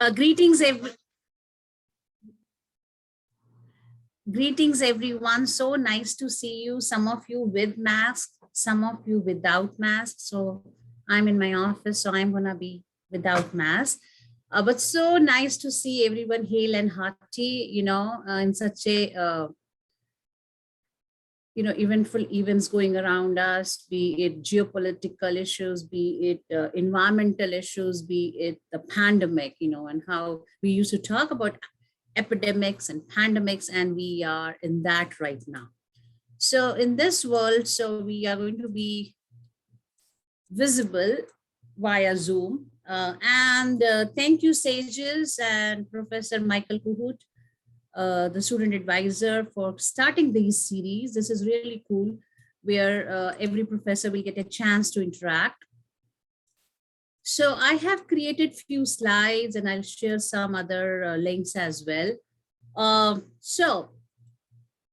Greetings, greetings, everyone. So nice to see you. Some of you with mask, some of you without mask. So I'm in my office, so I'm gonna be without mask. But so nice to see everyone hale and hearty. In such a eventful events going around us, be it geopolitical issues, be it environmental issues, be it the pandemic, and how we used to talk about epidemics and pandemics, and we are in that right now. So in this world, so we are going to be visible via Zoom. And thank you, Sages and Professor Michael Kuhut, the student advisor, for starting these series. This is really cool, where every professor will get a chance to interact. So I have created few slides, and I'll share some other links as well. So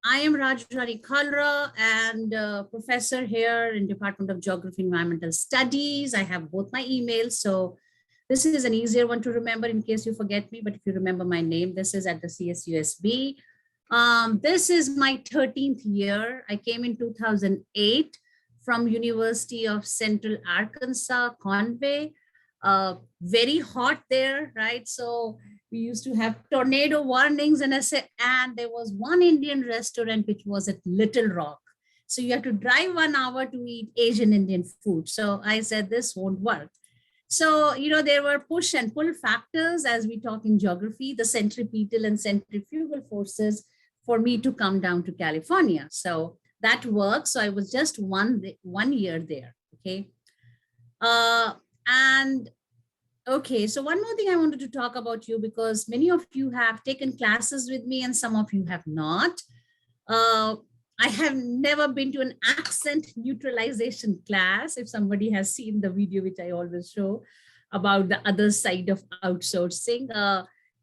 I am Rajrani Kalra, and professor here in Department of Geography and Environmental Studies. I have both my emails, so this is an easier one to remember in case you forget me, but if you remember my name, this is at the CSUSB. This is my 13th year. I came in 2008 from University of Central Arkansas, Conway. Very hot there, right? So we used to have tornado warnings, and there was one Indian restaurant which was at Little Rock. So you have to drive 1 hour to eat Asian Indian food. So I said, this won't work. So, there were push and pull factors as we talk in geography, the centripetal and centrifugal forces for me to come down to California. So that worked. So I was just one year there. Okay. Okay, so one more thing I wanted to talk about you, because many of you have taken classes with me and some of you have not. I have never been to an accent neutralization class. If somebody has seen the video, which I always show about the other side of outsourcing,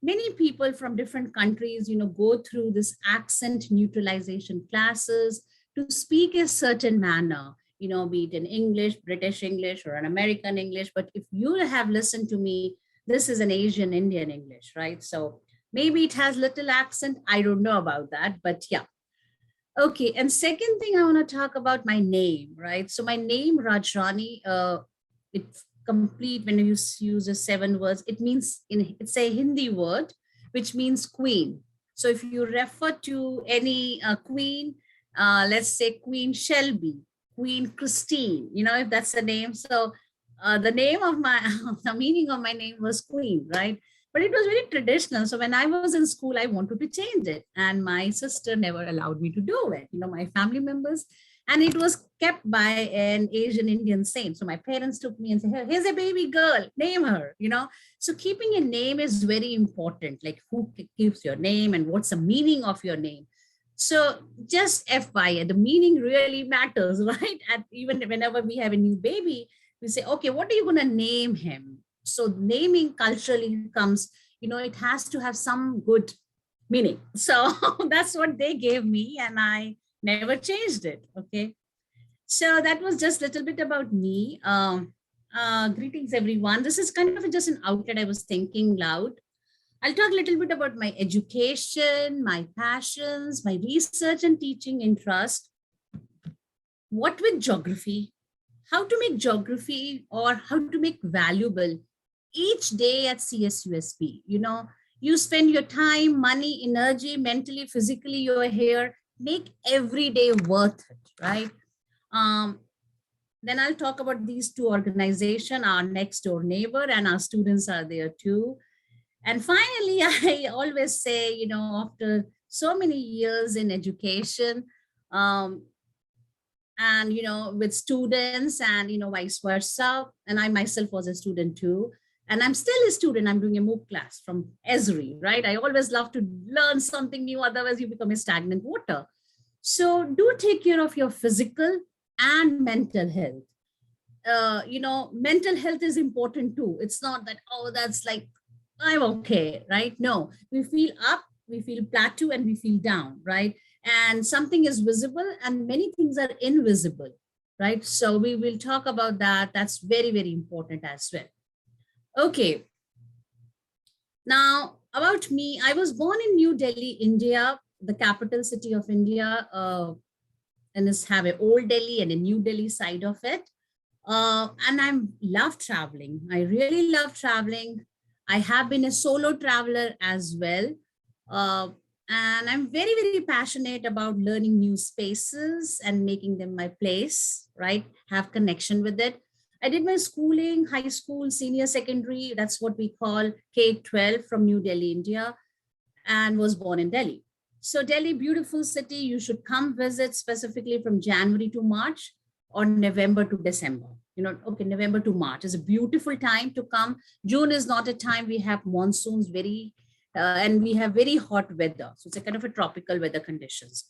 many people from different countries, go through this accent neutralization classes to speak a certain manner, be it in English, British English, or an American English. But if you have listened to me, this is an Asian Indian English, right? So maybe it has little accent. I don't know about that, but yeah. Okay, and second thing I want to talk about my name, right? So my name, Rajrani, it's complete when you use the 7 words. It means, it's a Hindi word, which means queen. So if you refer to any queen, let's say Queen Shelby, Queen Christine, if that's the name. So the name of the meaning of my name was Queen, right? But it was very traditional. So when I was in school, I wanted to change it. And my sister never allowed me to do it, my family members. And it was kept by an Asian Indian saint. So my parents took me and said, hey, here's a baby girl, name her, So keeping a name is very important, like who keeps your name and what's the meaning of your name. So just FYI, the meaning really matters, right? And even whenever we have a new baby, we say, okay, what are you going to name him? So naming culturally comes, it has to have some good meaning. So that's what they gave me, and I never changed it. Okay. So that was just a little bit about me. Greetings, everyone. This is kind of just an outlet. I was thinking loud. I'll talk a little bit about my education, my passions, my research and teaching interest. What with geography? How to make geography, or how to make valuable each day at CSUSB. You spend your time, money, energy, mentally, physically, you're here. Make every day worth it, right? Then I'll talk about these two organizations, our next door neighbor, and our students are there too. And finally, I always say, after so many years in education, and with students and vice versa, and I myself was a student too, and I'm still a student. I'm doing a MOOC class from ESRI, right? I always love to learn something new, otherwise you become a stagnant water. So do take care of your physical and mental health. Mental health is important too. It's not that, oh, that's like, I'm okay, right? No, we feel up, we feel plateau, and we feel down, right? And something is visible and many things are invisible, right? So we will talk about that. That's very, very important as well. Okay. Now, about me, I was born in New Delhi, India, the capital city of India, and this have an old Delhi and a New Delhi side of it. And I love traveling. I really love traveling. I have been a solo traveler as well. Uh, and I'm very, very passionate about learning new spaces and making them my place, right? Have connection with it. I did my schooling, high school, senior secondary, that's what we call K-12 from New Delhi, India, and was born in Delhi. So Delhi, beautiful city. You should come visit specifically from January to March or November to December. Okay, November to March is a beautiful time to come. June is not a time we have monsoons and we have very hot weather. So it's a kind of a tropical weather conditions.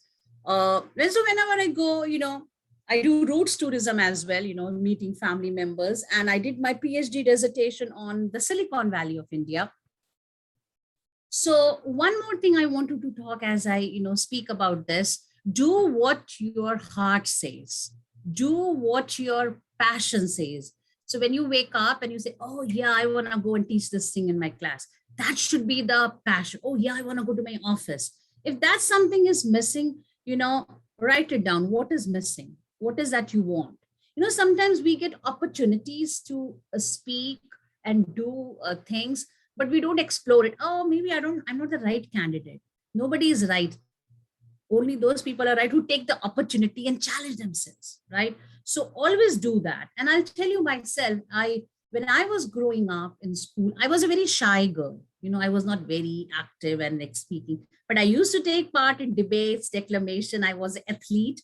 So whenever I go, I do roots tourism as well, meeting family members. And I did my PhD dissertation on the Silicon Valley of India. So one more thing I wanted to talk as I, speak about this, do what your heart says. Do what your passion says. So when you wake up and you say, oh yeah, I want to go and teach this thing in my class, that should be the passion. Oh yeah, I want to go to my office. If that something is missing, write it down. What is missing? What is that you want? Sometimes we get opportunities to speak and do things, but we don't explore it. Oh, maybe I'm not the right candidate. Nobody is right. Only those people are right who take the opportunity and challenge themselves, right? So always do that. And I'll tell you myself, when I was growing up in school, I was a very shy girl. I was not very active and like speaking, but I used to take part in debates, declamation. I was an athlete.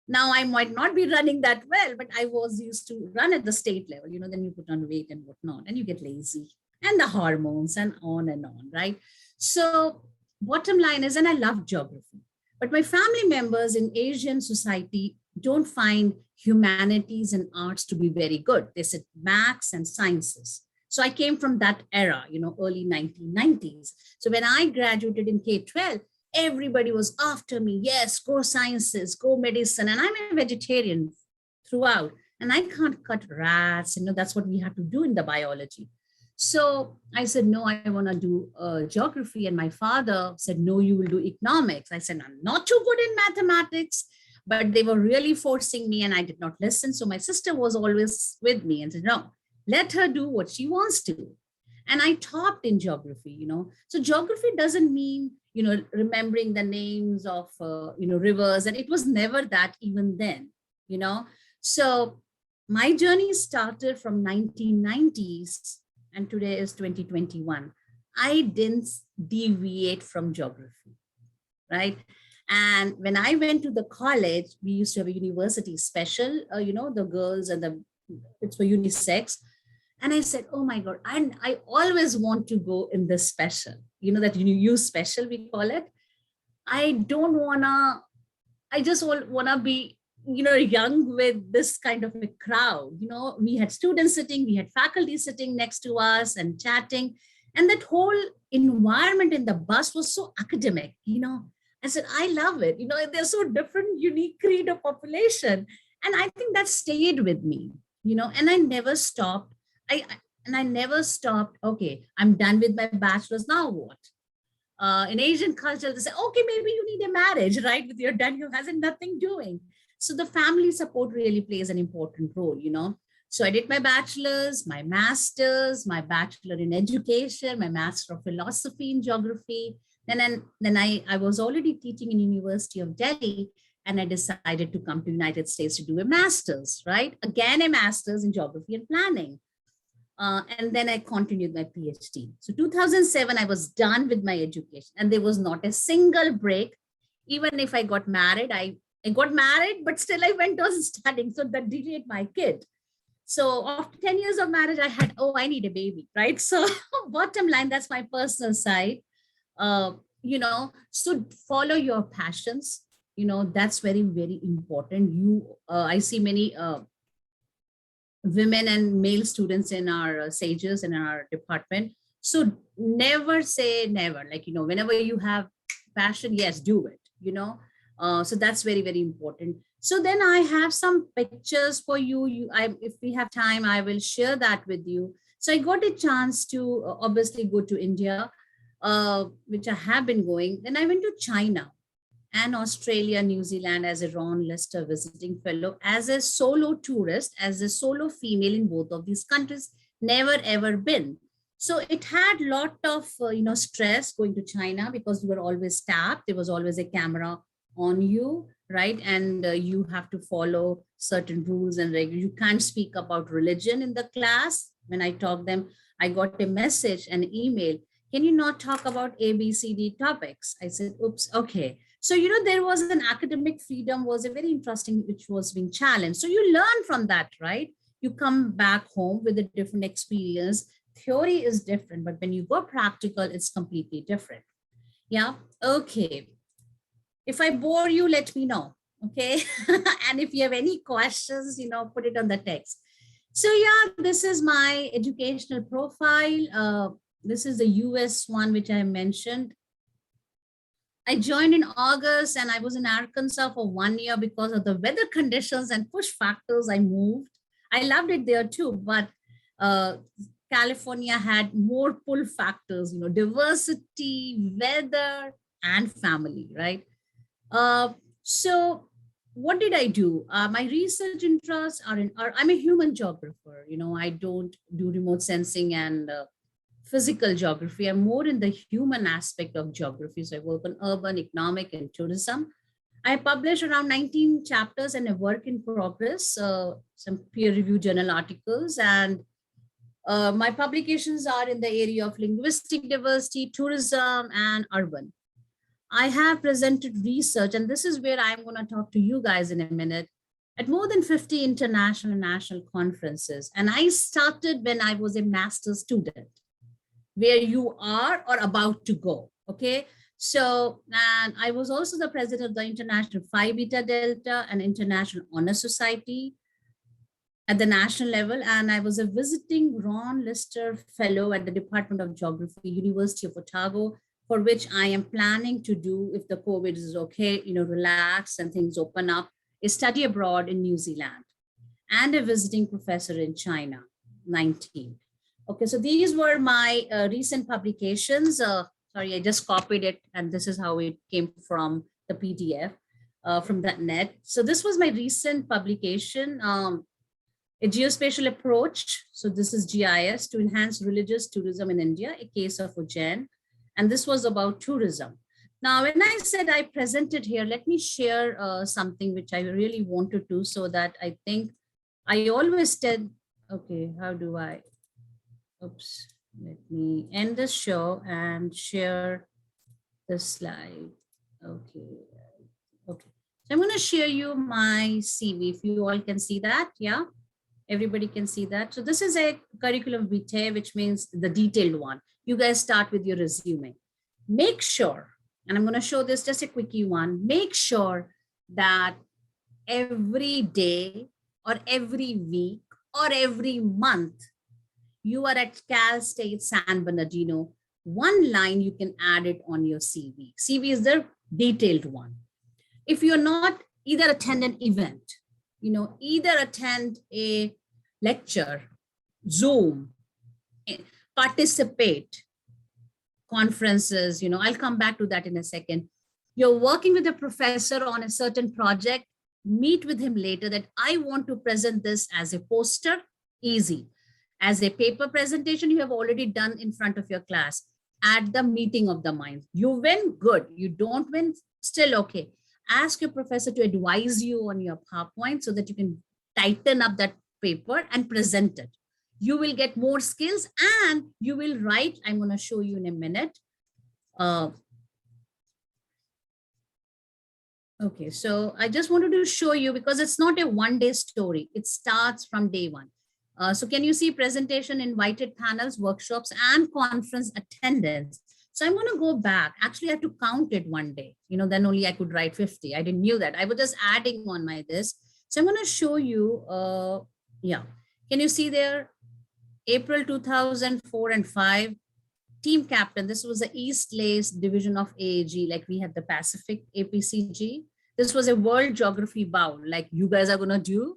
Now I might not be running that well, but I was used to run at the state level. Then you put on weight and whatnot, and you get lazy, and the hormones and on, right? So bottom line is, and I love geography, but my family members in Asian society don't find humanities and arts to be very good. They said maths and sciences. So I came from that era, early 1990s. So when I graduated in K-12, everybody was after me. Yes, go sciences, go medicine. And I'm a vegetarian throughout. And I can't cut rats. That's what we have to do in the biology. So I said, no, I want to do geography. And my father said, no, you will do economics. I said, I'm not too good in mathematics, but they were really forcing me and I did not listen. So my sister was always with me and said, no, let her do what she wants to do. And I topped in geography, So geography doesn't mean, remembering the names of, rivers. And it was never that even then, So my journey started from 1990s and today is 2021. I didn't deviate from geography, right? And when I went to the college, we used to have a university special, the girls and it's for unisex. And I said, oh my God, I always want to go in this special, that use special, we call it. I don't wanna, I just wanna be, young with this kind of a crowd. We had students sitting, we had faculty sitting next to us and chatting. And that whole environment in the bus was so academic, I said, I love it. They're so different, unique creed of population. And I think that stayed with me, and I never stopped. I never stopped. Okay, I'm done with my bachelor's. Now what? In Asian culture, they say, okay, maybe you need a marriage, right? With your dad, you hasn't nothing doing. So the family support really plays an important role, So I did my bachelor's, my master's, my bachelor in education, my master of philosophy in geography. Then I was already teaching in University of Delhi, and I decided to come to United States to do a master's, right? Again, a master's in geography and planning. And then I continued my PhD. So 2007, I was done with my education and there was not a single break. Even if I got married, I got married, but still I went on studying. So that delayed my kid. So after 10 years of marriage, I need a baby, right? So bottom line, that's my personal side. So follow your passions. That's very, very important. I see many women and male students in our sages in our department. So never say never, whenever you have passion, yes, do it, so that's very, very important. So then I have some pictures for you. If we have time, I will share that with you. So I got a chance to obviously go to India. which I have been going. Then I went to China and Australia, New Zealand as a Ron Lister visiting fellow, as a solo tourist, as a solo female in both of these countries, never ever been. So it had lot of stress going to China because you were always tapped. There was always a camera on you, right? And you have to follow certain rules and regulations. You can't speak about religion in the class. When I taught them, I got a message, an email. Can you not talk about ABCD topics? I said, oops, okay. So, there was an academic freedom was a very interesting, which was being challenged. So you learn from that, right? You come back home with a different experience. Theory is different, but when you go practical, it's completely different. Yeah. Okay. If I bore you, let me know. Okay. And if you have any questions, put it on the text. So yeah, this is my educational profile. This is the US one, which I mentioned. I joined in August and I was in Arkansas for 1 year because of the weather conditions and push factors. I moved. I loved it there too, but California had more pull factors, diversity, weather, and family, right? So what did I do? My research interests are I'm a human geographer. I don't do remote sensing and physical geography. I'm more in the human aspect of geography. So I work on urban, economic, and tourism. I publish around 19 chapters and a work in progress, some peer-reviewed journal articles, and my publications are in the area of linguistic diversity, tourism, and urban. I have presented research, and this is where I'm going to talk to you guys in a minute, at more than 50 international and national conferences. And I started when I was a master's student, where you are or about to go, okay? So, and I was also the president of the International Phi Beta Delta and International Honor Society at the national level. And I was a visiting Ron Lister Fellow at the Department of Geography, University of Otago, for which I am planning to do, if the COVID is okay, relax and things open up, a study abroad in New Zealand and a visiting professor in China, 19. Okay, so these were my recent publications. Sorry, I just copied it, and this is how it came from the PDF from that net. So this was my recent publication, a geospatial approach. So this is GIS to enhance religious tourism in India, a case of Ujjain. And this was about tourism. Now, when I said I presented here, let me share something which I really wanted to, so that I think I always said, okay, how do I? Oops, let me end the show and share the slide. Okay, okay. So I'm going to share you my CV, if you all can see that, yeah? Everybody can see that. So this is a curriculum vitae, which means the detailed one. You guys start with your resume. Make sure, and I'm going to show this just a quickie one, make sure that every day or every week or every month you are at Cal State San Bernardino, one line you can add it on your CV. CV is the detailed one. If you're not, either attend an event, either attend a lecture, Zoom, participate, conferences, I'll come back to that in a second. You're working with a professor on a certain project, meet with him later that I want to present this as a poster, easy. As a paper presentation, you have already done in front of your class at the meeting of the minds. You win, good. You don't win, still okay. Ask your professor to advise you on your PowerPoint so that you can tighten up that paper and present it. You will get more skills and you will write. I'm going to show you in a minute. Okay, so I just wanted to show you, because it's not a one-day story. It starts from day one. So can you see presentation, invited panels, workshops, and conference attendance? So I'm going to go back. Actually, I have to count it one day. Then only I could write 50. I didn't knew that. I was just adding on my this. So I'm going to show you. Yeah. Can you see there? April 2004 and 5. Team captain. This was the East Lace division of AAG. Like we had the Pacific APCG. This was a world geography bowl. Like you guys are going to do.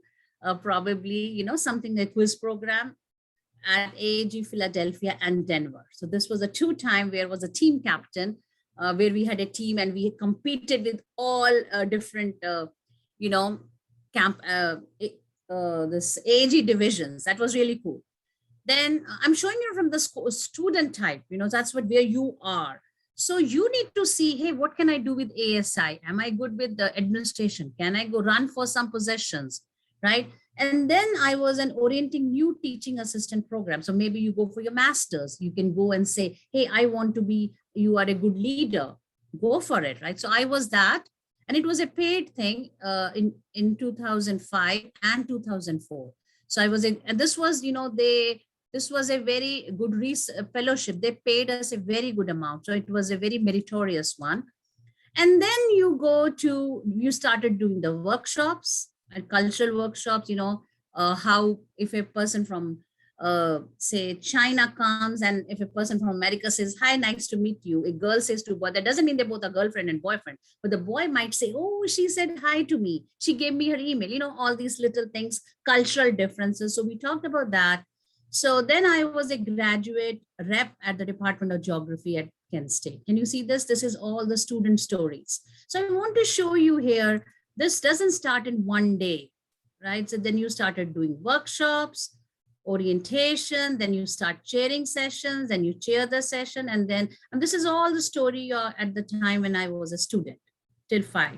Probably, something like quiz program. at AAG Philadelphia and Denver. So this was a 2-time where I was a team captain, where we had a team and we competed with all different, you know, camp, this AAG divisions. That was really cool. Then I'm showing you from the student type, that's where you are. So you need to see, hey, what can I do with ASI? Am I good with the administration? Can I go run for some possessions, right? And then I was an orienting new teaching assistant program. So maybe you go for your master's, you can go and say, hey, I want to be, you are a good leader, go for it, right? So I was that. And it was a paid thing in 2005 and 2004. So I was in, and this was, this was a very good fellowship. They paid us a very good amount. So it was a very meritorious one. And then you started doing the workshops and cultural workshops, how if a person from, say, China comes, and if a person from America says, hi, nice to meet you, a girl says to a boy, that doesn't mean they both are girlfriend and boyfriend, but the boy might say, oh, she said hi to me, she gave me her email, all these little things, cultural differences. So we talked about that. So then I was a graduate rep at the Department of Geography at Kent State. Can you see this? This is all the student stories. So I want to show you here, this doesn't start in one day, right? So then you started doing workshops, orientation, then you start chairing sessions, then you chair the session. And this is all the story at the time when I was a student, till 5.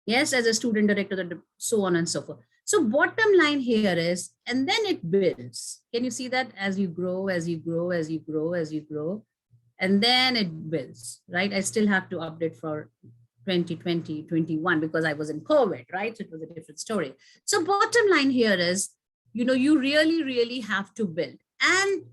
Yes, as a student director, so on and so forth. So bottom line here is, and then it builds. Can you see that? As you grow, as you grow, as you grow, as you grow, and then it builds, right? I still have to update for 2020, 21 because I was in COVID, right? So it was a different story. So bottom line here is, you really, really have to build. And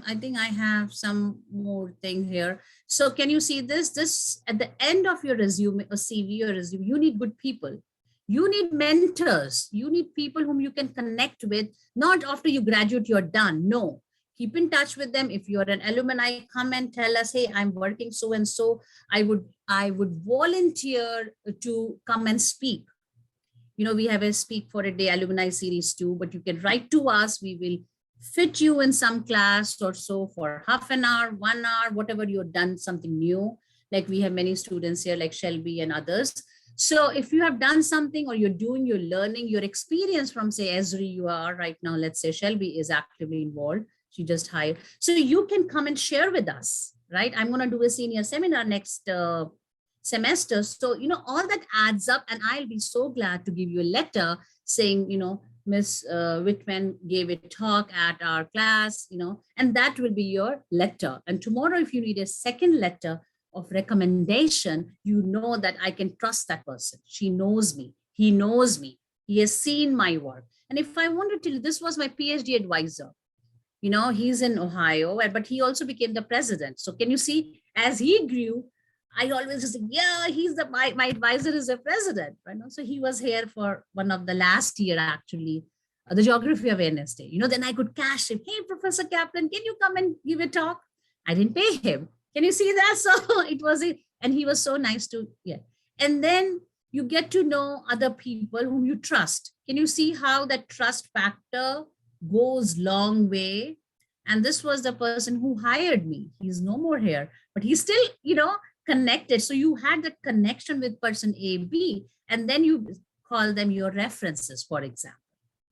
I think I have some more thing here. So can you see this? This at the end of your resume or CV or resume, you need good people. You need mentors. You need people whom you can connect with. Not after you graduate, you're done. No, keep in touch with them. If you're an alumni, come and tell us, hey, I'm working so and so. I would volunteer to come and speak. We have a Speak for a Day alumni series too, but you can write to us. We will fit you in some class or so for half an hour, 1 hour, whatever you've done something new. Like we have many students here like Shelby and others. So if you have done something or you're learning, your experience from, say, ESRI, you are right now, let's say Shelby is actively involved. She just hired. So you can come and share with us, right? I'm going to do a senior seminar next semester. So, all that adds up, and I'll be so glad to give you a letter saying, Miss Whitman gave a talk at our class, and that will be your letter. And tomorrow, if you need a second letter of recommendation, that I can trust that person. She knows me. He knows me. He has seen my work. And if I want to tell you, this was my PhD advisor. He's in Ohio, but he also became the president. So can you see, as he grew, I always say, yeah, he's my advisor is a president, right? So he was here for one of the last year, actually, the Geography Awareness Day. Then I could cash him. Hey, Professor Kaplan, can you come and give a talk? I didn't pay him. Can you see that? So it was and he was so nice to, yeah. And then you get to know other people whom you trust. Can you see how that trust factor goes long way? And this was the person who hired me. He's no more here, but he's still, connected. So you had that connection with person A, B, and then you call them your references, for example.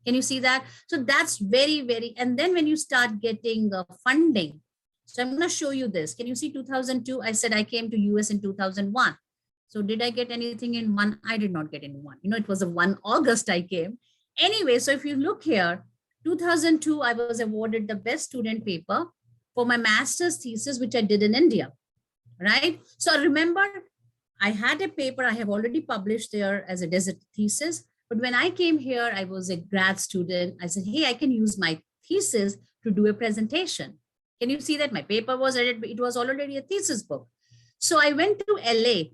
Can you see that? So that's very, very, and then when you start getting funding, so I'm going to show you this. Can you see 2002? I said I came to US in 2001. So did I get anything in one? I did not get in one. It was a 1 August I came. Anyway, so if you look here, 2002, I was awarded the best student paper for my master's thesis, which I did in India, right? So remember, I had a paper I have already published there as a desert thesis. But when I came here, I was a grad student. I said, hey, I can use my thesis to do a presentation. Can you see that? My paper was edited, it was already a thesis book. So I went to LA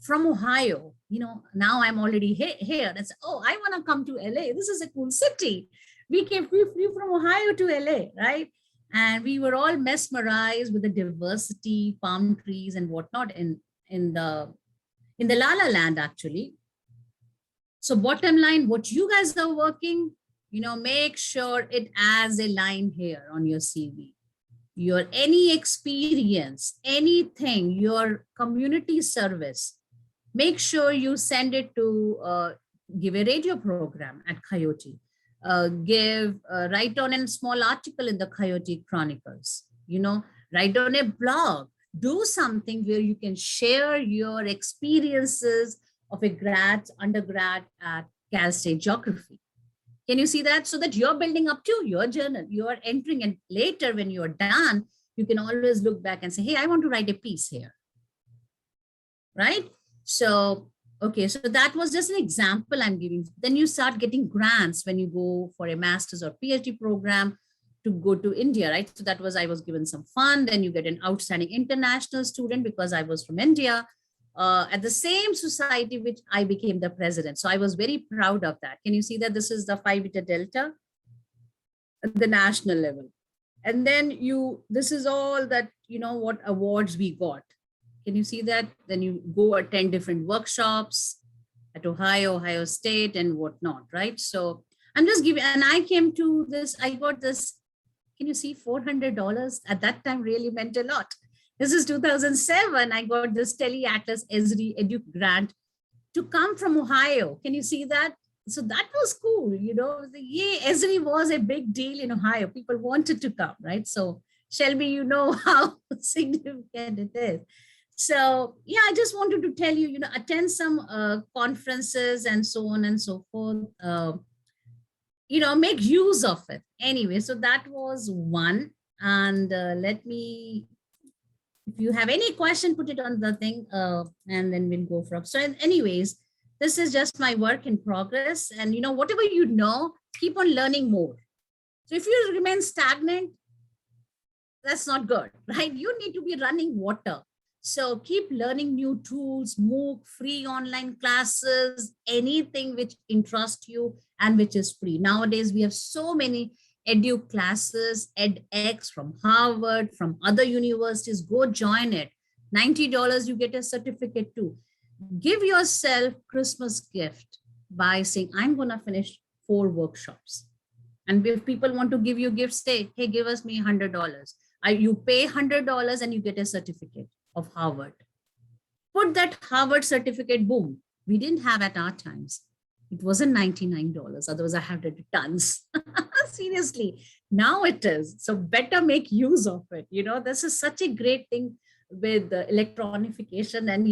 from Ohio. Now I'm already here. And said, oh, I want to come to LA. This is a cool city. We flew from Ohio to LA, right? And we were all mesmerized with the diversity, palm trees and whatnot in the La La Land, actually. So bottom line, what you guys are working, make sure it adds a line here on your CV. Your any experience, anything, your community service, make sure you send it to give a radio program at Coyote, write on a small article in the Coyote Chronicles, write on a blog, do something where you can share your experiences of a undergrad at Cal State Geography. Can you see that? So that you're building up to your journal, you're entering, and later when you're done, you can always look back and say, hey, I want to write a piece here, right? So, okay, so that was just an example I'm giving. Then you start getting grants when you go for a master's or PhD program to go to India, right? So that was, I was given some fund, and you get an outstanding international student because I was from India. At the same society which I became the president. So I was very proud of that. Can you see that this is the Phi Beta Delta at the national level? And then this is all that, what awards we got. Can you see that? Then you go attend different workshops at Ohio State and whatnot, right? So I'm just giving, and I came to this, I got this, can you see $400 at that time really meant a lot. This is 2007. I got this Tele-Atlas ESRI Edu grant to come from Ohio. Can you see that? So that was cool. Yeah, ESRI was a big deal in Ohio. People wanted to come, right? So Shelby, you know how significant it is. So yeah, I just wanted to tell you, attend some conferences and so on and so forth. Make use of it. Anyway, so that was one. And let me, if you have any question, put it on the thing, and then we'll go from. So anyways, this is just my work in progress. And, whatever keep on learning more. So if you remain stagnant, that's not good, right? You need to be running water. So keep learning new tools, MOOC, free online classes, anything which interests you and which is free. Nowadays, we have so many edu classes, edX from Harvard, from other universities. Go join it. $90, you get a certificate too. Give yourself Christmas gift by saying, I'm going to finish 4 workshops. And if people want to give you gifts, say, hey, give us me $100. You pay $100 and you get a certificate of Harvard. Put that Harvard certificate, boom. We didn't have at our times. It wasn't $99. Otherwise, I had it tons. Seriously, now it is. So better make use of it. This is such a great thing with the electronification and,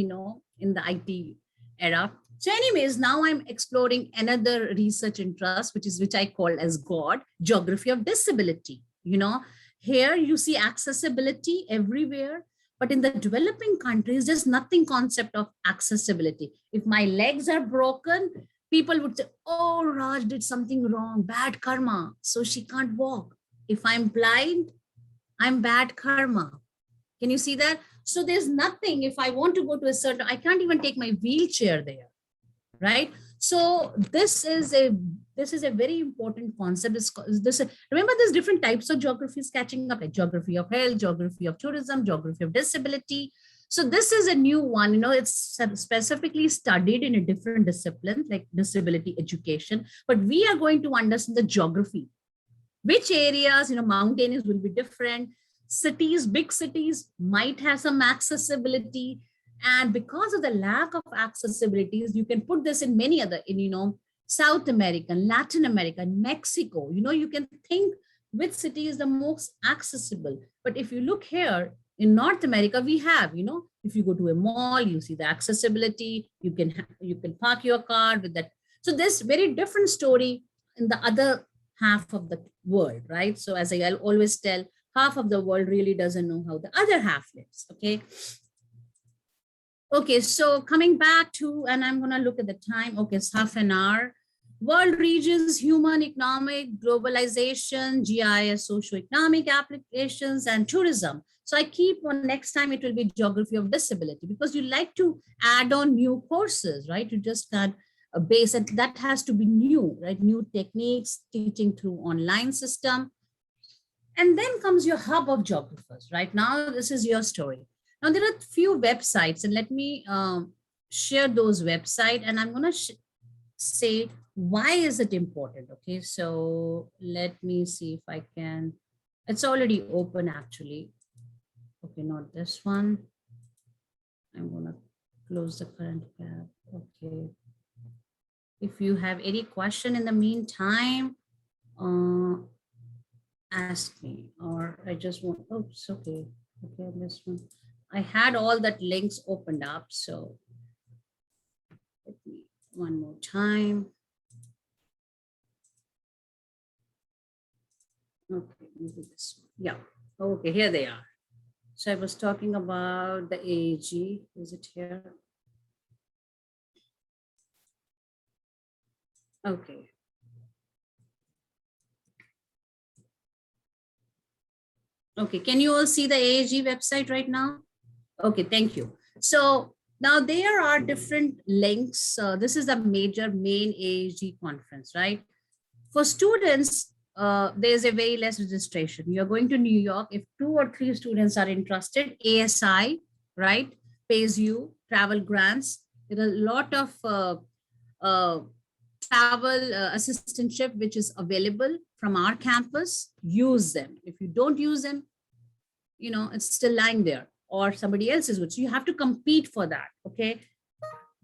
in the IT era. So anyways, now I'm exploring another research interest, which I call as God, geography of disability. Here you see accessibility everywhere. But in the developing countries, there's nothing concept of accessibility. If my legs are broken, people would say, oh, Raj did something wrong, bad karma, so she can't walk. If I'm blind, I'm bad karma. Can you see that? So there's nothing, if I want to go to a certain, I can't even take my wheelchair there, right? So this is a very important concept. Remember, there's different types of geographies catching up, like geography of health, geography of tourism, geography of disability. So this is a new one, it's specifically studied in a different discipline, like disability education, but we are going to understand the geography. Which areas, mountainous will be different. Cities, big cities might have some accessibility. And because of the lack of accessibilities, you can put this in many other, South America, Latin America, Mexico, you can think which city is the most accessible. But if you look here in North America, we have, if you go to a mall, you see the accessibility, you can park your car with that. So there's very different story in the other half of the world, right? So as I always tell, half of the world really doesn't know how the other half lives, okay? Okay, so coming back to, and I'm going to look at the time. Okay, it's half an hour. World regions, human, economic, globalization, GIS, socioeconomic applications, and tourism. So I keep on, next time it will be geography of disability, because you like to add on new courses, right? You just got a base, and that has to be new, right? New techniques, teaching through online system. And then comes your hub of geographers, right? Now, this is your story. Now, there are few websites, and let me share those websites, and I'm going to say Why is it important? Okay, so let me see if I can. It's already open actually. Okay, not this one. I'm gonna close the current tab. Okay. If you have any question in the meantime, uh, ask me, or I just want, oh, it's okay. Okay, this one. I had all that links opened up, so let me one more time. Okay, maybe this one. Yeah. Okay, here they are. So I was talking about the AAG. Is it here? Okay. Okay, can you all see the AAG website right now? Okay, thank you. So now there are different links. This is the major main AAG conference, right? For students, there's a very less registration. You're going to New York. If 2 or 3 students are interested, ASI, right, pays you travel grants. There are a lot of uh, travel assistantship which is available from our campus. Use them. If you don't use them, it's still lying there, or somebody else is good. So you have to compete for that. Okay,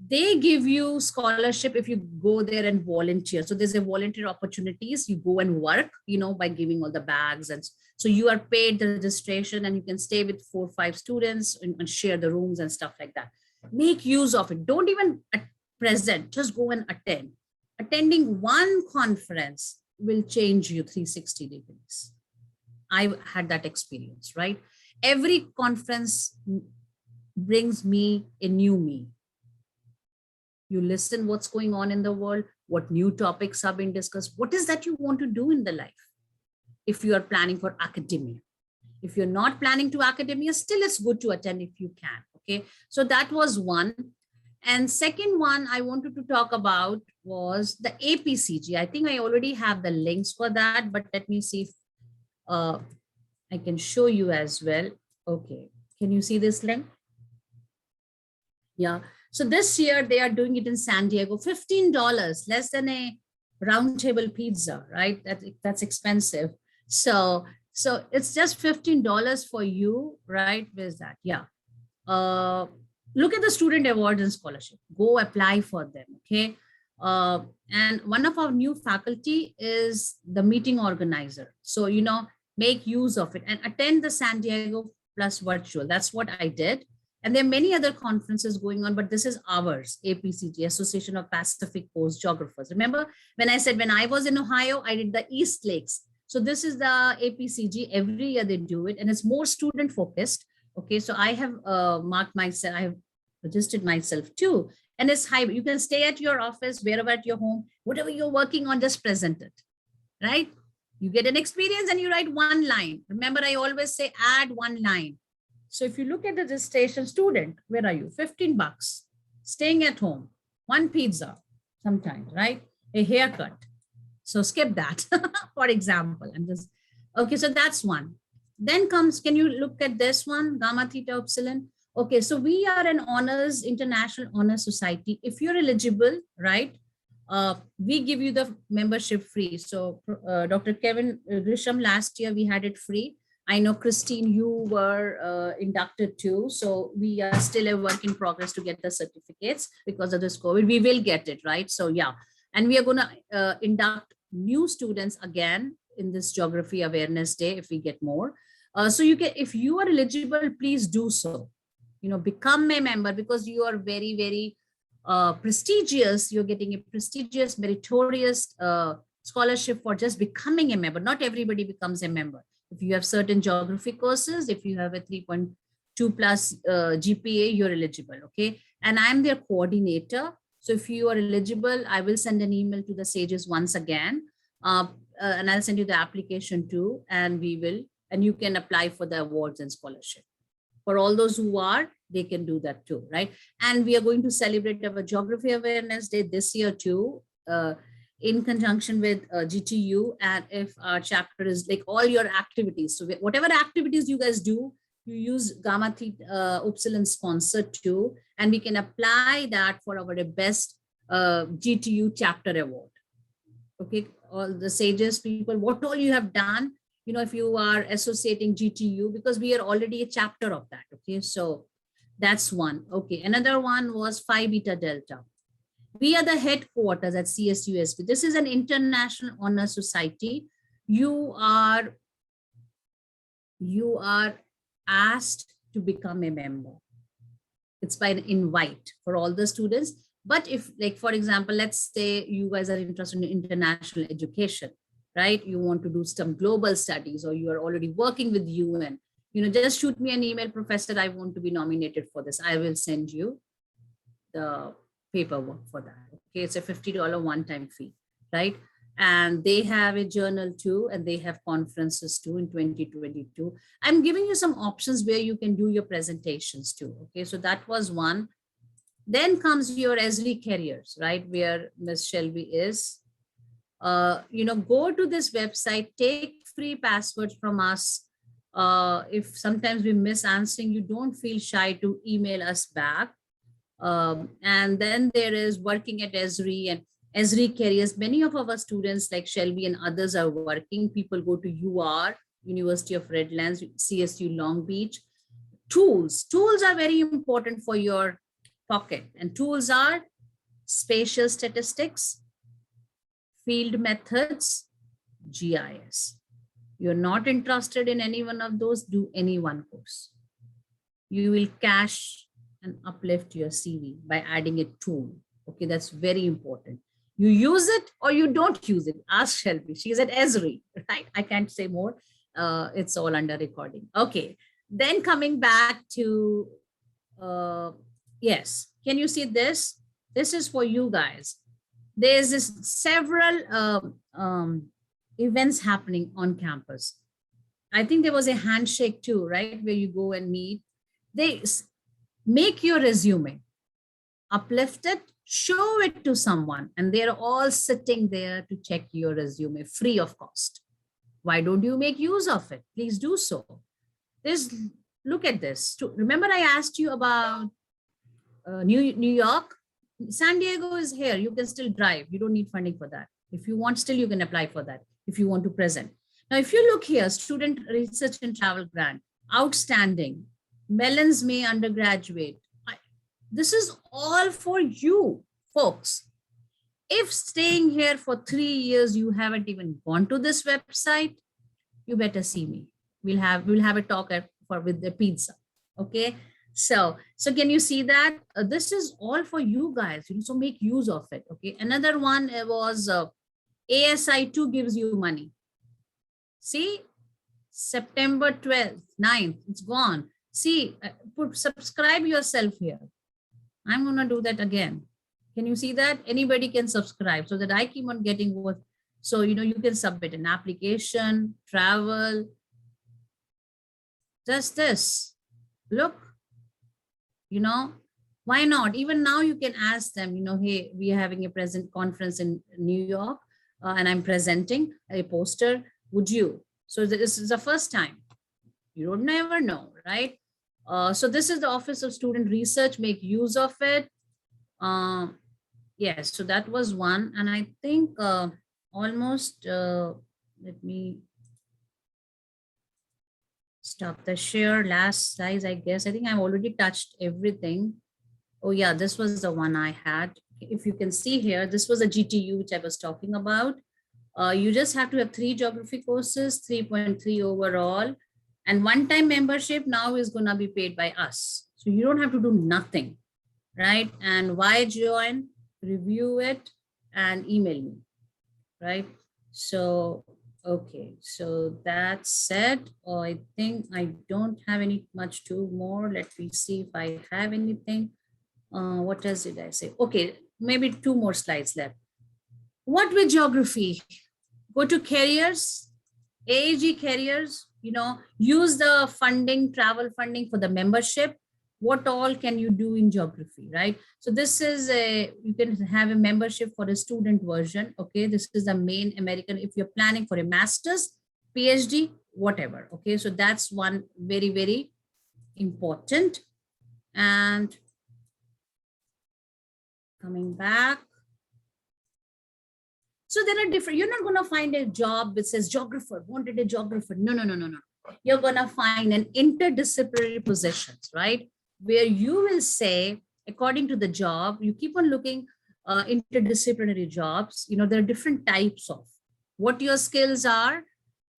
they give you scholarship if you go there and volunteer. So there's a volunteer opportunities. You go and work, by giving all the bags, and so you are paid the registration, and you can stay with 4 or 5 students and share the rooms and stuff like that. Make use of it. Don't even present, just go and attend. Attending one conference will change you 360 degrees. I had that experience, right? Every conference brings me a new me. You listen what's going on in the world, what new topics are being discussed, what is that you want to do in the life. If you are planning for academia, if you're not planning to academia, still it's good to attend if you can. Okay, so that was one. And second one I wanted to talk about was the APCG. I think I already have the links for that, but let me see if I can show you as well. Okay, can you see this link? Yeah. So this year they are doing it in San Diego, $15, less than a round table pizza, right? That's expensive. So it's just $15 for you, right? Where's that? Yeah. Look at the student awards and scholarship. Go apply for them. Okay. And one of our new faculty is the meeting organizer. So, make use of it and attend the San Diego plus virtual. That's what I did. And there are many other conferences going on, but this is ours, APCG, Association of Pacific Coast Geographers. Remember when I said when I was in Ohio, I did the East Lakes. So this is the APCG. Every year they do it, and it's more student focused. Okay, so I have marked myself, I have registered myself too. And it's high. You can stay at your office, wherever at your home, whatever you're working on, just present it, right? You get an experience and you write one line. Remember, I always say add one line. So if you look at the registration, student, where are you? $15, staying at home, one pizza sometimes, right? A haircut. So skip that, for example. Okay, so that's one. Then comes, can you look at this one, Gamma Theta Epsilon? Okay, so we are an honors, international honors society. If you're eligible, right, we give you the membership free. So Dr. Kevin Grisham, last year we had it free. I know, Christine, you were inducted too. So we are still a work in progress to get the certificates because of this COVID. We will get it, right? So yeah. And we are going to induct new students again in this Geography Awareness Day if we get more. So you can, if you are eligible, please do so. Become a member because you are very, very prestigious. You're getting a prestigious, meritorious scholarship for just becoming a member. Not everybody becomes a member. If you have certain geography courses, if you have a 3.2 plus GPA, you're eligible, okay? And I'm their coordinator. So if you are eligible, I will send an email to the SAGES once again, and I'll send you the application too, and you can apply for the awards and scholarship. For all those who are, they can do that too, right? And we are going to celebrate our Geography Awareness Day this year too, in conjunction with GTU. And if our chapter is like all your activities, so whatever activities you guys do, you use Gamma Theta Epsilon sponsor too, and we can apply that for our best GTU chapter award. Okay, all the sages people, what all you have done, if you are associating GTU, because we are already a chapter of that. Okay, so that's one. Okay, another one was Phi Beta Delta. We are the headquarters at CSUSB. This is an international honor society. You are asked to become a member. It's by an invite for all the students. But if, like, for example, let's say you guys are interested in international education, right? You want to do some global studies, or you are already working with UN, just shoot me an email, Professor, I want to be nominated for this. I will send you the paperwork for that. Okay, it's a $50 one-time fee, right? And they have a journal too, and they have conferences too in 2022. I'm giving you some options where you can do your presentations too. Okay, so that was one. Then comes your ESRI careers, right? Where Miss Shelby is. Go to this website, take free passwords from us. If sometimes we miss answering, you don't feel shy to email us back. And then there is working at ESRI and ESRI careers. Many of our students like Shelby and others are working. People go to UR, University of Redlands, CSU Long Beach. Tools are very important for your pocket. And tools are spatial statistics, field methods, GIS. You're not interested in any one of those, do any one course. You will cache and uplift your CV by adding a tool. Okay, that's very important. You use it or you don't use it. Ask Shelby. She's at ESRI, right? I can't say more. It's all under recording. Okay. Then coming back to, yes. Can you see this? This is for you guys. There's this several events happening on campus. I think there was a handshake too, right? Where you go and meet. They make your resume, uplift it, show it to someone, and they're all sitting there to check your resume free of cost. Why don't you make use of it? Please do so. Look at this. Remember I asked you about New York? San Diego is here. You can still drive. You don't need funding for that. If you want, still you can apply for that if you want to present. Now, if you look here, student research and travel grant, outstanding, Mellons May undergraduate. This is all for you, folks. If staying here for 3 years, you haven't even gone to this website, you better see me. We'll have a talk with the pizza. Okay. So can you see that? This is all for you guys. So make use of it. Okay. Another one was ASI 2 gives you money. See, September 12th, 9th, it's gone. See, subscribe yourself here. I'm going to do that again. Can you see that? Anybody can subscribe so that I keep on getting what. So, you can submit an application, travel. Just this. Look, why not? Even now you can ask them, hey, we are having a present conference in New York and I'm presenting a poster. Would you? So this is the first time. You don't never know, right? So this is the Office of Student Research. Make use of it. Yes, so that was one. And I think almost, let me stop the share. Last slide, I guess. I think I've already touched everything. Oh yeah, this was the one I had. If you can see here, this was a GTU, which I was talking about. You just have to have 3 geography courses, 3.3 overall. And one-time membership now is going to be paid by us. So you don't have to do nothing, right? And why join? Review it and email me, right? So, okay. So that said, I think I don't have any much to more. Let me see if I have anything. What else did I say? Okay, maybe 2 more slides left. What with geography? Go to careers, AAG careers, use the funding, travel funding for the membership. What all can you do in geography, right? So this is you can have a membership for a student version. Okay, this is the main American, if you're planning for a master's, PhD, whatever. Okay, so that's one very, very important. And coming back. So there are different, you're not going to find a job that says geographer, wanted a geographer. No, no, no, no, no. You're going to find an interdisciplinary positions, right? Where you will say, according to the job, you keep on looking interdisciplinary jobs. There are different types of what your skills are.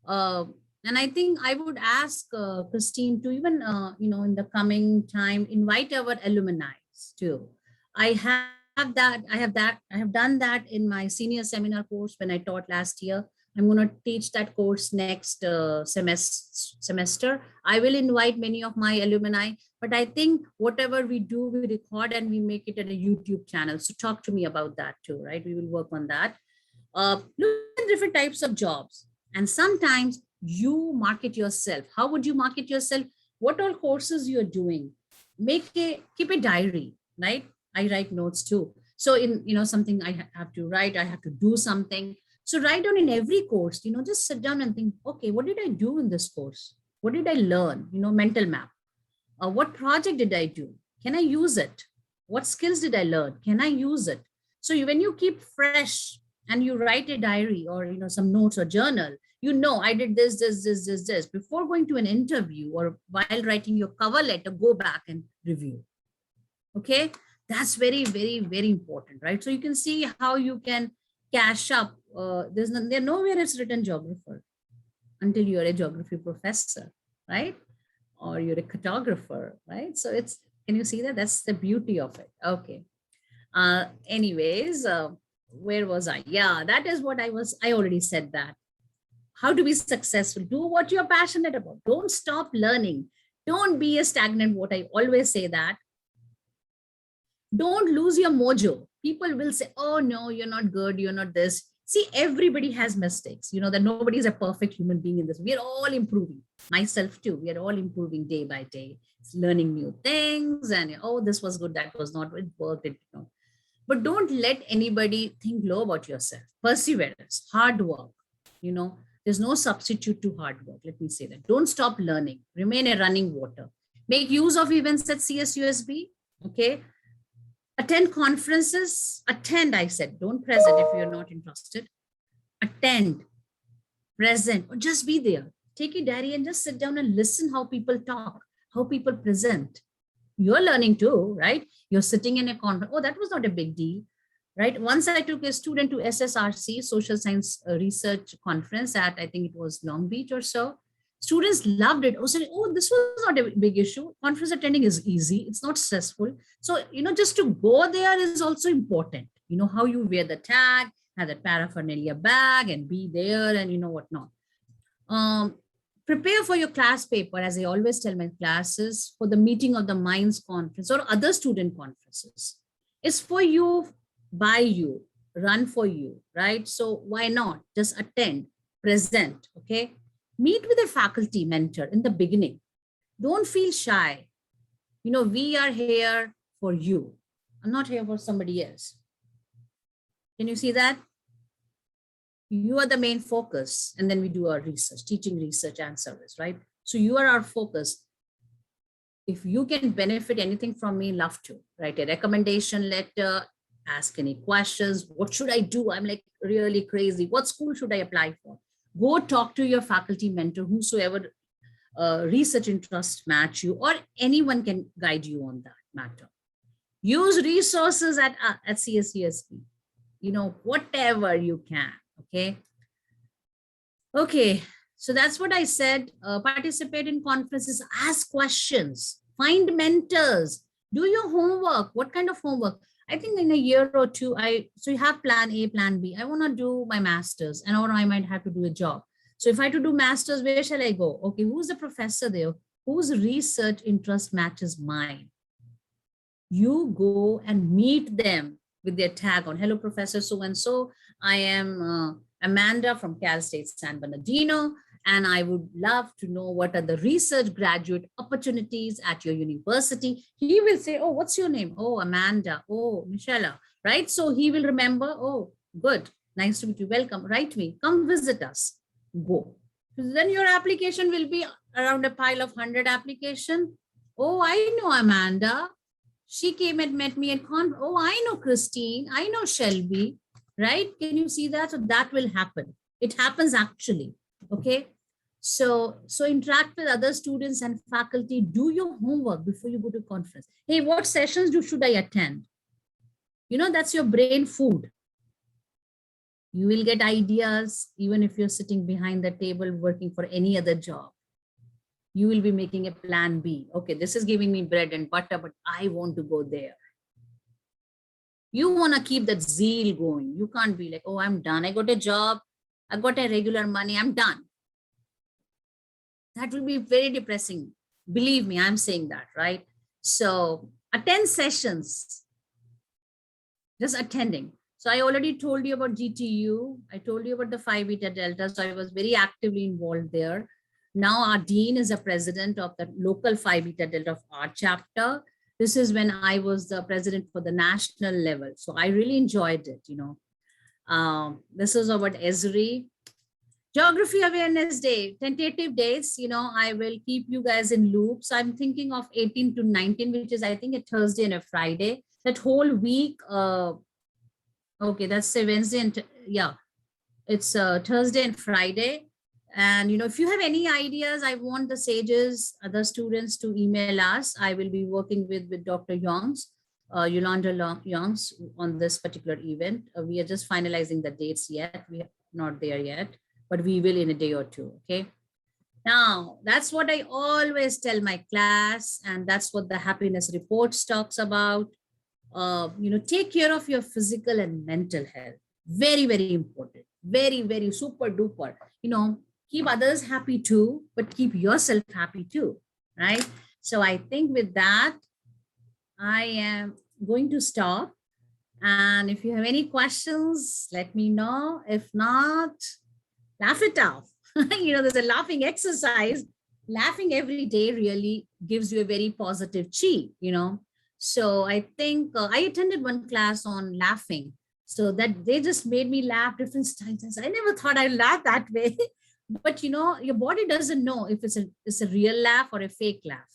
Uh, and I think I would ask Christine to even, in the coming time, invite our alumni too. I I have done that in my senior seminar course when I taught last year. I'm going to teach that course next semester. I will invite many of my alumni, but I think whatever we do, we record and we make it in a YouTube channel. So talk to me about that too, right? We will work on that. Look at different types of jobs. And sometimes you market yourself. How would you market yourself? What all courses you're doing? Keep a diary, right? I write notes too. So in, something I have to write, I have to do something. So write down in every course, just sit down and think, okay, what did I do in this course? What did I learn? Mental map. What project did I do? Can I use it? What skills did I learn? Can I use it? So when you keep fresh and you write a diary or, some notes or journal, I did this. Before going to an interview or while writing your cover letter, go back and review. Okay. That's very, very, very important, right? So you can see how you can cash up. There's nowhere it's written geographer until you're a geography professor, right? Or you're a cartographer, right? So can you see that? That's the beauty of it. Okay. Anyways, where was I? Yeah, that is what I already said that. How to be successful? Do what you're passionate about. Don't stop learning. Don't be a stagnant. What I always say that. Don't lose your mojo. People will say, oh no, you're not good. You're not this. See, everybody has mistakes. That nobody is a perfect human being in this. We are all improving. Myself too. We are all improving day by day. It's learning new things and, oh, this was good. That was not. It worked. But don't let anybody think low about yourself. Perseverance, hard work. There's no substitute to hard work. Let me say that. Don't stop learning. Remain a running water. Make use of events at CSUSB. Okay. Attend conferences. Attend, I said. Don't present if you're not interested. Attend, present, or just be there. Take a diary and just sit down and listen how people talk, how people present. You're learning too, right? You're sitting in a conference. Oh, that was not a big deal, right? Once I took a student to SSRC, Social Science Research Conference at, I think it was Long Beach or so. Students loved it. Oh, this was not a big issue. Conference attending is easy. It's not stressful. So, just to go there is also important. How you wear the tag, have that paraphernalia bag and be there and whatnot. Prepare for your class paper, as I always tell my classes, for the meeting of the Minds conference or other student conferences. It's for you, by you, run for you, right? So why not just attend, present, okay? Meet with a faculty mentor in the beginning. Don't feel shy. We are here for you. I'm not here for somebody else. Can you see that? You are the main focus, and then we do our research, teaching, research, and service, right? So you are our focus. If you can benefit anything from me, love to. Write a recommendation letter, ask any questions. What should I do? I'm like really crazy. What school should I apply for? Go talk to your faculty mentor, whosoever research interests match you, or anyone can guide you on that matter. Use resources at CSUSB, whatever you can. Okay, so that's what I said. Participate in conferences, ask questions, find mentors, do your homework. What kind of homework? I think in a year or two, so you have plan A, plan B. I want to do my master's, and or I might have to do a job. So if I have to do master's, where shall I go? Okay, who's the professor there? Whose research interest matches mine? You go and meet them with their tag on. Hello, Professor so-and-so. I am Amanda from Cal State San Bernardino, and I would love to know what are the research graduate opportunities at your university. He will say, oh, what's your name? Oh, Amanda. Oh, Michelle, right? So he will remember, oh, good. Nice to meet you. Welcome. Write me. Come visit us. Go. Then your application will be around a pile of 100 application. Oh, I know Amanda. She came and met me at oh, I know Christine. I know Shelby. right? Can you see that? So that will happen. It happens actually. Okay. So interact with other students and faculty. Do your homework before you go to conference. Hey, what sessions should I attend? That's your brain food. You will get ideas even if you're sitting behind the table working for any other job. You will be making a plan B. Okay, this is giving me bread and butter, but I want to go there. You want to keep that zeal going. You can't be like, oh, I'm done. I got a job. I got a regular money. I'm done. That will be very depressing. Believe me, I'm saying that, right? So attend sessions, just attending. So I already told you about GTU. I told you about the Phi Beta Delta. So I was very actively involved there. Now our dean is a president of the local Phi Beta Delta of our chapter. This is when I was the president for the national level. So I really enjoyed it, This is about ESRI. Geography Awareness Day, tentative dates, I will keep you guys in loop. So I'm thinking of 18 to 19, which is, I think, a Thursday and a Friday. That whole week, okay, that's a Wednesday and, yeah, it's Thursday and Friday. And, if you have any ideas, I want the sages, other students to email us. I will be working with Dr. Youngs, Yolanda Youngs on this particular event. We are just finalizing the dates yet. We are not there yet, but we will in a day or two, okay? Now, that's what I always tell my class, and that's what the happiness report talks about. Take care of your physical and mental health. Very, very important. Very, very super duper. Keep others happy too, but keep yourself happy too, right? So I think with that, I am going to stop. And if you have any questions, let me know. If not, laugh it off. There's a laughing exercise. Laughing every day really gives you a very positive chi, So I think I attended one class on laughing. So that they just made me laugh different times. I never thought I'd laugh that way. But your body doesn't know if it's a real laugh or a fake laugh.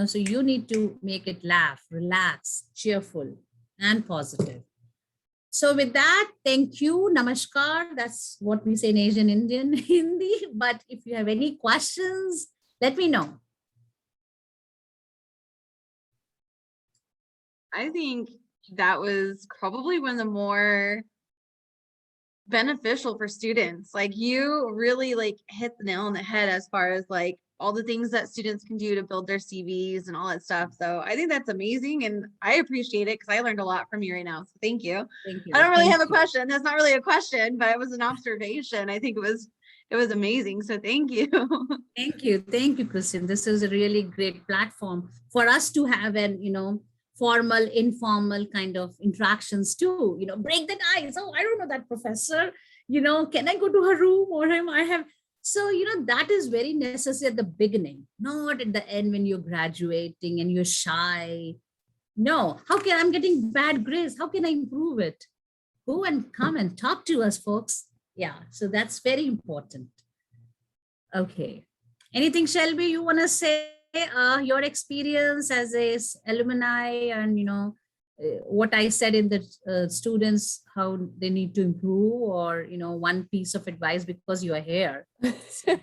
So you need to make it laugh, relax, cheerful, and positive. So with that, thank you, namaskar. That's what we say in Asian Indian Hindi. But if you have any questions, let me know. I think that was probably one of the more beneficial for students. Like, you really hit the nail on the head as far as all the things that students can do to build their CVs and all that stuff. So I think that's amazing, and I appreciate it because I learned a lot from you right now. So thank you. Thank you. I don't really have a question. That's not really a question, but it was an observation. I think it was amazing. So thank you. Thank you, Christine. This is a really great platform for us to have an formal, informal kind of interactions too. Break the ice. Oh, I don't know that professor. Can I go to her room or him? I have. So, that is very necessary at the beginning, not at the end when you're graduating and you're shy. No, I'm getting bad grades? How can I improve it? Go and come and talk to us, folks. Yeah, so that's very important. Okay. Anything, Shelby, you want to say? Your experience as a alumni and, what I said in the students, how they need to improve, or, one piece of advice because you are here. No,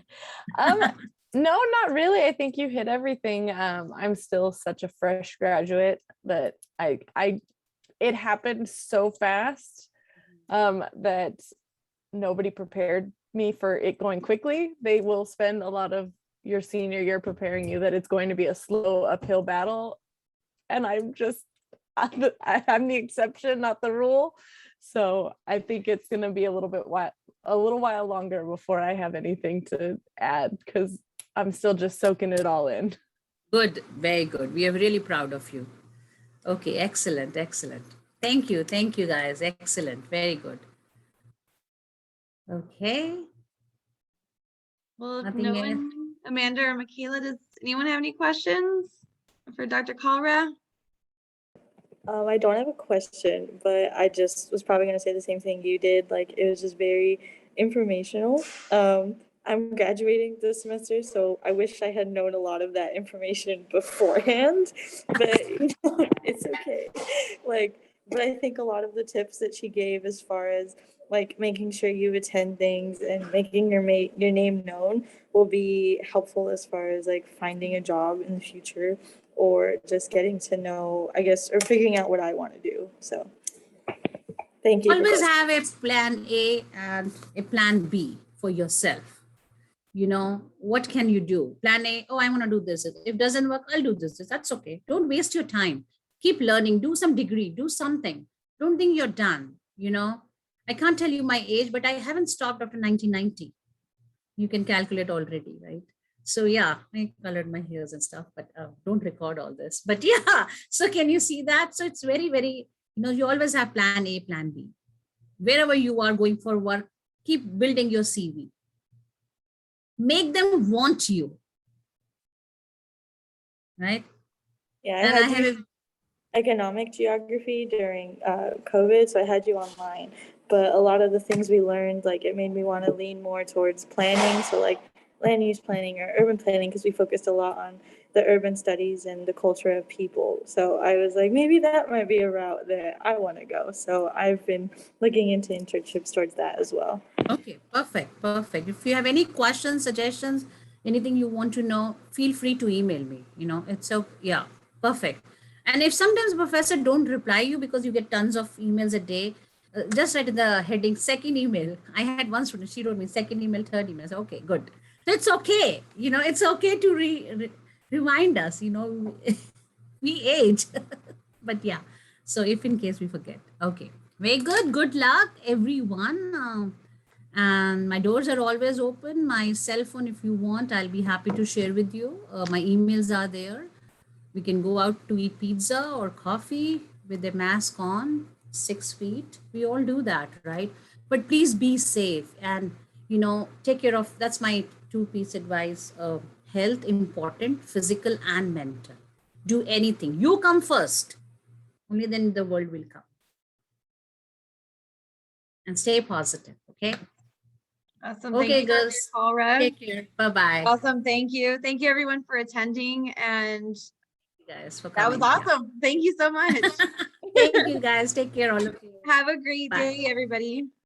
not really. I think you hit everything. I'm still such a fresh graduate that it happened so fast that nobody prepared me for it going quickly. They will spend a lot of your senior year preparing you that it's going to be a slow uphill battle. And I'm the exception, not the rule. So I think it's going to be a little while longer before I have anything to add, because I'm still just soaking it all in. Good. Very good. We are really proud of you. Okay. Excellent. Thank you, guys. Excellent. Very good. Okay. Well, Amanda or Michaela, does anyone have any questions for Dr. Kalra? I don't have a question, but I just was probably going to say the same thing you did. It was just very informational. I'm graduating this semester, so I wish I had known a lot of that information beforehand, but it's okay. But I think a lot of the tips that she gave as far as like making sure you attend things and making your name known will be helpful as far as like finding a job in the future or just getting to know, I guess, or figuring out what I want to do. So thank you for Always that. have a plan A and a plan B for yourself. You know, what can you do? Plan A, oh, I want to do this. If it doesn't work, I'll do this. That's okay. Don't waste your time. Keep learning, do some degree, do something. Don't think you're done. You know, I can't tell you my age, but I haven't stopped after 1990. You can calculate already, right? So yeah, I colored my hairs and stuff, but don't record all this. But yeah, so can you see that? So it's very, very, you know, you always have plan A, plan B. Wherever you are going for work, keep building your CV. Make them want you, right? Yeah, I And I had have you economic geography during COVID, so I had you online. But a lot of the things we learned, like it made me want to lean more towards planning. So like land use planning or urban planning, because we focused a lot on the urban studies and the culture of people. So I was like, maybe that might be a route that I want to go. So I've been looking into internships towards that as well. okay, perfect, perfect. If you have any questions, suggestions, anything you want to know, feel free to email me. You know, it's so yeah, perfect. And if sometimes professor don't reply you because you get tons of emails a day, just write in the heading second email. I had one student, she wrote me second email, third email. I said, okay, good. So it's okay. You know, it's okay to remind us. You know, we age. But yeah, so if in case we forget, okay, very good. Good luck, everyone. And my doors are always open. My cell phone, if you want, I'll be happy to share with you. My emails are there. We can go out to eat pizza or coffee with a mask on, 6 feet. We all do that, right? But please be safe and, you know, take care of, that's my two-piece advice. Health important, physical and mental. Do anything. You come first. Only then the world will come. And stay positive. Okay. Awesome. Thank Okay, you, Dr. girls. Kalra. Take care. Bye bye. Awesome. Thank you. Thank you everyone for attending. And You guys for that was coming. Yeah. awesome. Thank you so much. Thank you guys. Take care, all of you. Have a great Bye. day, everybody.